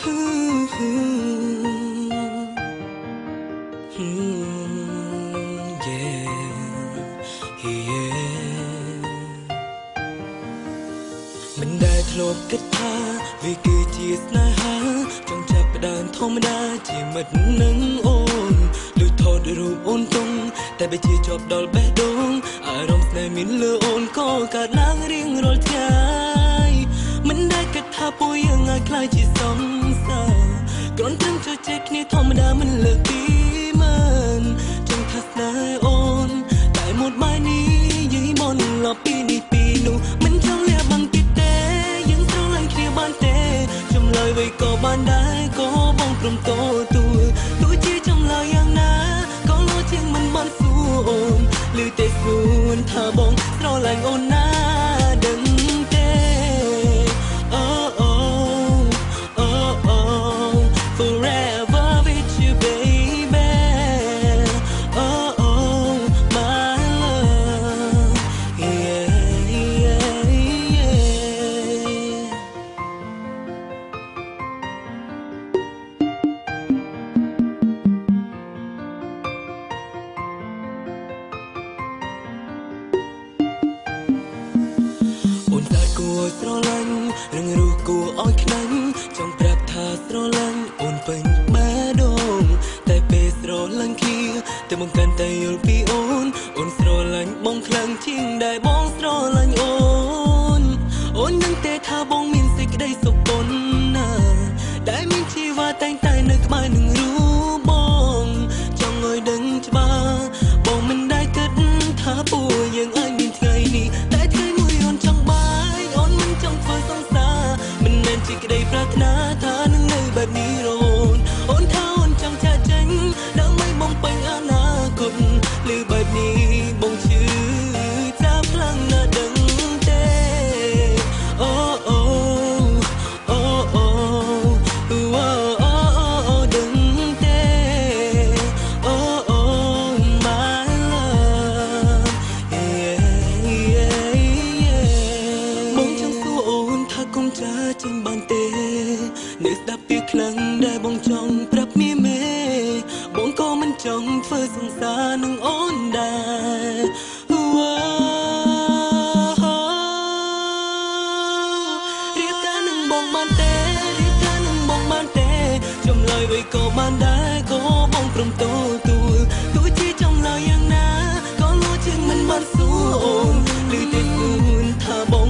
មិនដែលធ្លាប់គិតថាវាគឺជាស្នេហាចង់ចាប់ផ្ដើមធម្មតាជាមិត្តនឹងអូនលឺថតរូបអូនទុំតែបើជាជាប់ដល់បេះដូងអារម្មណ៍ស្នេហ៍មានលើអូនក៏កើតឡើងរៀងរាល់ថ្ងៃមិនដែលគិតថាពួកយើងអាចខ្លាចជាសង្សារគ្រាន់តែជួយចេះគ្នាធម្មតាមិនលើកពីមើលចង់ថាស្នេហ៍អូនតែមួយបាយនេះយាយមុនលបពីនេះពីនោះមិនចង់លះបង់ទៀតទេយើងស្រឡាញ់គ្នាបានទេចម្លើយអ្វីក៏បានដែរក៏បងព្រមតទូទោះជាចម្លើយយ៉ាងណាក៏លោជាងមិនបានសួរអូនឮតែសួរថាបងស្រឡាញ់អូនណាដឹងទេForever with you baby my love yeah អូនតែគួរស្រឡាញ់រឿងរស់គួរឲ្យខ្លាញ់ចង់ប្រាប់ថាស្រឡាញ់អូនពេញបេះដូងតែពេលស្រឡាញ់គ្នាតែបងកាន់តែយល់ពីអូនស្រឡាញ់បងខ្លាំងជាងដែលបងស្រឡាញ់អូននឹងទេថាបងមានសេចក្តីសុខប៉ុណ្ណាដែលមានជីវ៉ាតែងតែនៅក្បែរនឹងរូបបងចង់ឲ្យដឹងច្បាស់បងមិនដែលគិតថាពួកយើងអាចមានថ្ងៃនេះតែថ្ងៃមួយអូនចង់បាយអូនមិនចង់ធ្វើសង្សារមិនមែនជាក្តីប្រាថ្នាថានឹងនៅបែបនេះរហូតអូនថាអូនចង់ចាក់ចេញដើម្បីបំពេញអនាគតឬបែបនេះបងឈឺចាប់ខ្លាំងណាស់ដឹងទេអូដឹងទេអូ my love yeah បងចង់សួរអូនថាគុំចាចេញបានទេនៅស្ដាប់ពីខ្លាំងដែលបងចង់ប្រាប់មាមេបងក៏មិនចង់ធ្វើសង្សារនឹងអូនដែររៀបការនឹងបងបានទេរៀបការនឹងបងបានទេចម្លើយអ្វីក៏បានដែរក៏បងព្រមទទួលទោះជាចម្លើយយ៉ាងណាក៏លោជាងមិនបានសួរអូនឬតែសួរថាបង